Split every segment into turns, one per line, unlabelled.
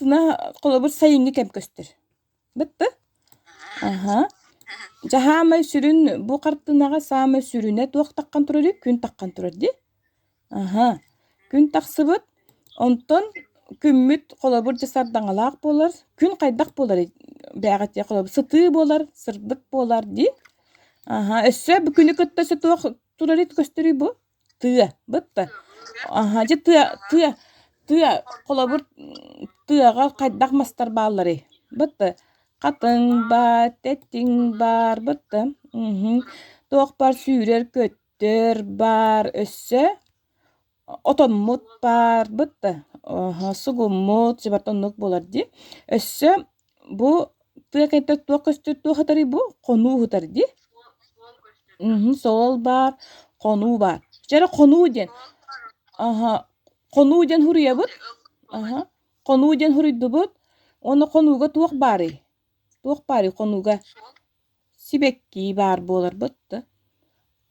kartına kolabur sayıngı kem köstür. Bitti. Aha. Jahama sürün bu kartınaga sama sürüne tuak takkan turur, gün takkan turur di. Aha. Gün taksıbıt. Onton kümmüt kolabur jasardaŋalak bolar. Gün kaydak bolar. Bägat ya kolabur sıtı bolar, sırdık bolar di. Aha. Össe bu günü kıttası tuak turur it köstürü bu. Tıya. Bitti. Aha. Je tıya kolabur tıyaga kaydak mastar bağları. Bitti. Katın bar, tettin bar, bitti. Tuak bar sürer köttür bar össe. Otonmut bar, bitti. Aha, sugumut, jibartonluk bolar di. Össe bu tıya kaydak tuak köstür tuak hatari bu. Konu hatari di. Sol bar, konu bar. Jara konu den. Aha. Konu den hurya bit. Aha. Konu den huruydu bit. Onu konuga tuak bari. Tuak bari konuga. Sibekki bar bolar bitti.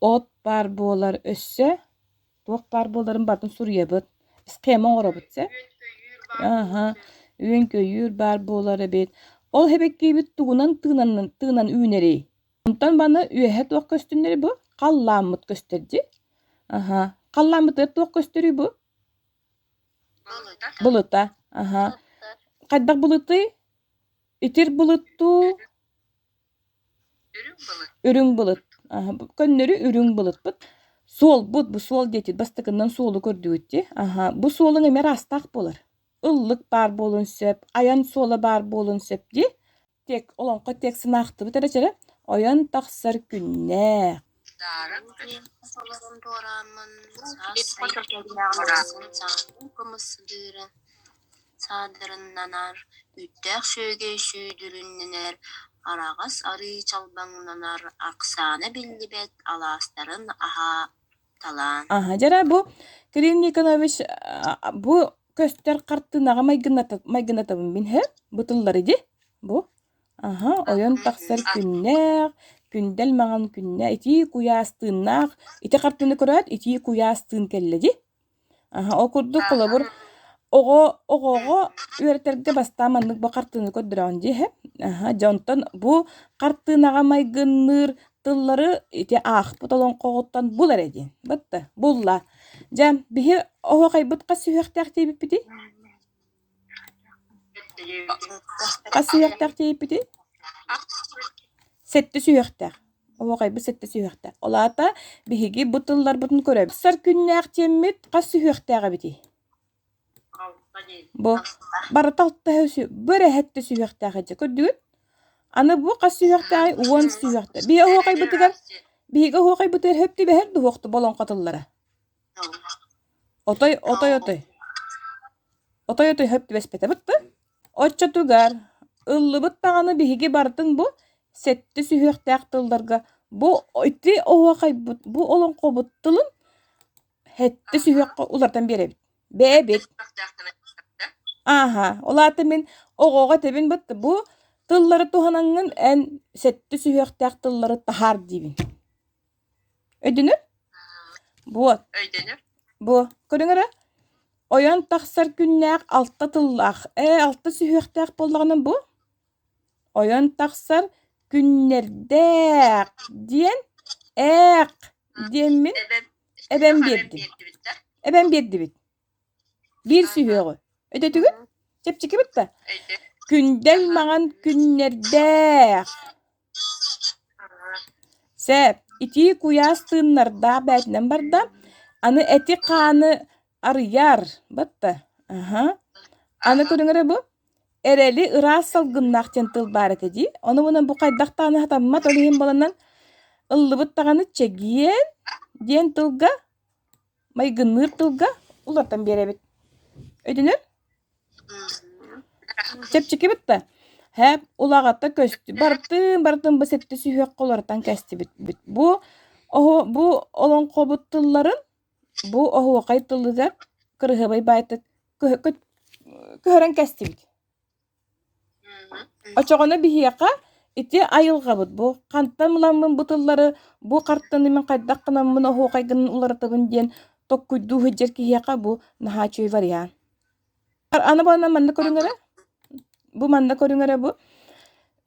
Ot bar bolar össe. Tuak bar boların batın surya bit. Skema ora bitse. Aha. Üyen köyür bar bolar bit. Ol hebekki bit tuğunan tığınan üyneri. Ondan bana üyehe tuak köstünleri bu. Kallamıt gösterdi. Aha. Kallamıtı tuak gösteri bu. Buluta. Aha. Kaddak bulutu. İtir bulutu. Ürün bulut. Aha. Könleri ürün bulut bit. Sol bu sol deyti. Bastıkından solu gördüğütti. Aha. Bu solun emer astak bolar. Illık bar bolun sep. Ayan sola bar bolun sep di. Tek olonqa tek sınaktı. Bir tane oyan taksar günne.
Sadırınlanar, üttək şöge şüydürünnener, arağas arı çalbanlanar, aksana billibet alasların aha talan.
Aha, jara bu Kirin Nikonoviç bu köster kartınaga maygınatabın bin he, butulları di, bu. Aha, oyan taksar günne, gündel mağan günne, iti kuyastığınak, iti kartını kurat, iti kuyastığın kelle di. Aha, okurdu kolabur. Ogo üreterge bastamanlık bu kartını kodduran di he. Aha, jonton bu kartınaga maygınır tılları iti butolon qoğuttan bular edin. Bitti, bulla. Jam, bihi oho kaybut qası hüyaktak deyip bidi? Qası hüyaktak deyip bidi? Sette süyaktak. Oho kaybut sette süyaktak. Olata bihigi butullar butun köreb. Sar künnäk temmit qası hüyaktaga bidi. Bu baratalta hösü böyle hette süyaktaga je kördügün. Ana bu qası hüyaktaga uwan süyaktak. Bihi oho kaybutigar. Bihi oho kaybutir hepti beher duhoktu bolon qatıllara. Otoy hepti bespete bitti. Oça tugar. Illı bittağını bihigi bardın bu. Setti süyaktaga tıllarga. Bu iti oho kaybut. Bu olon qobuttılın. Hette süyakka ulardan berebit. Bebit. Aha. Olata min ogoga tebin bitti. Bu tılları tuhananın en setti süyaktaga tılları tahar dibin. Ödünür? Bu.
Öydünür.
Bu. Körüngere? Oyan taksar günnäk altta tılak. Altta süyaktaga bollağının bu. Oyan taksar günnerdek diyen diyen min eben berdi. Eben berdi bit. Bir süyögü. Ödetügün? Çepçiki bitti. Gündel mağan günnerdek. Sep. İti kuyastığınlarda bätinen barda. Anı eti kanı arıyar. Bitti. Aha. Anı körüngere bu. Ereli ıra salgınnak tentıl baret edi. Onu buna bu kaydaktanı hatammat olihim bolanan ıllı bittağını çegiyen diyen tılga maygınır tılga ulardan berebit. Ödünür? Çepçiki bitti. Hep ulağatta köstü. Bartın bu sette süyek kolardan kesti bit. Bu olon qobut tılların bu ohu kaytılılar kırıhıbay baytı köhören kesti bit. Açoğuna bihiyaka iti ayılga bit. Bu kantan mılanmın butulları bu karttan imen kaydakkanan mın ohu kaygının ularıtabın diyen tokkuydu hıccer ki hiyaka bu naha çöy var ya. Ana bana manna körüngere? bu manda körüngere bu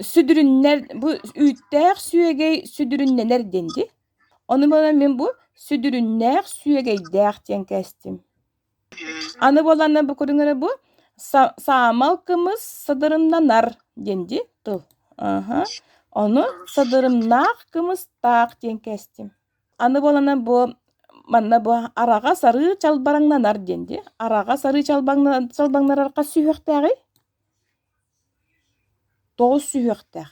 südürünler bu ütteğ süyegey südürünneler dendi. Onu bana men bu südürünler süyegey däq diyen kestim. Anı bolana bu körüngere bu sağmal kımız sadırımlanar dendi. Tıl. Aha. Onu sadırımnak kımız taq diyen kestim. Anı bolana bu manna bu araga sarı çalbaranglanar dendi. Araga sarı çalbanglar arka süyektägi. Toğuz süyektäg.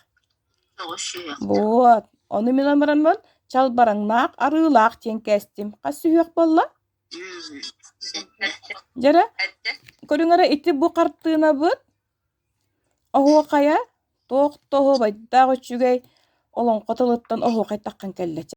Doğru süyek.
Bot. Onu men amaran çalbarangnak arıılaq diyen kestim. Kas süyek bolla? Jara körüngere iti bu qarttığına bıt. Ohu kaya toq tohu baydağı çügey olan qotalıttan ohu kay taqqan kelle.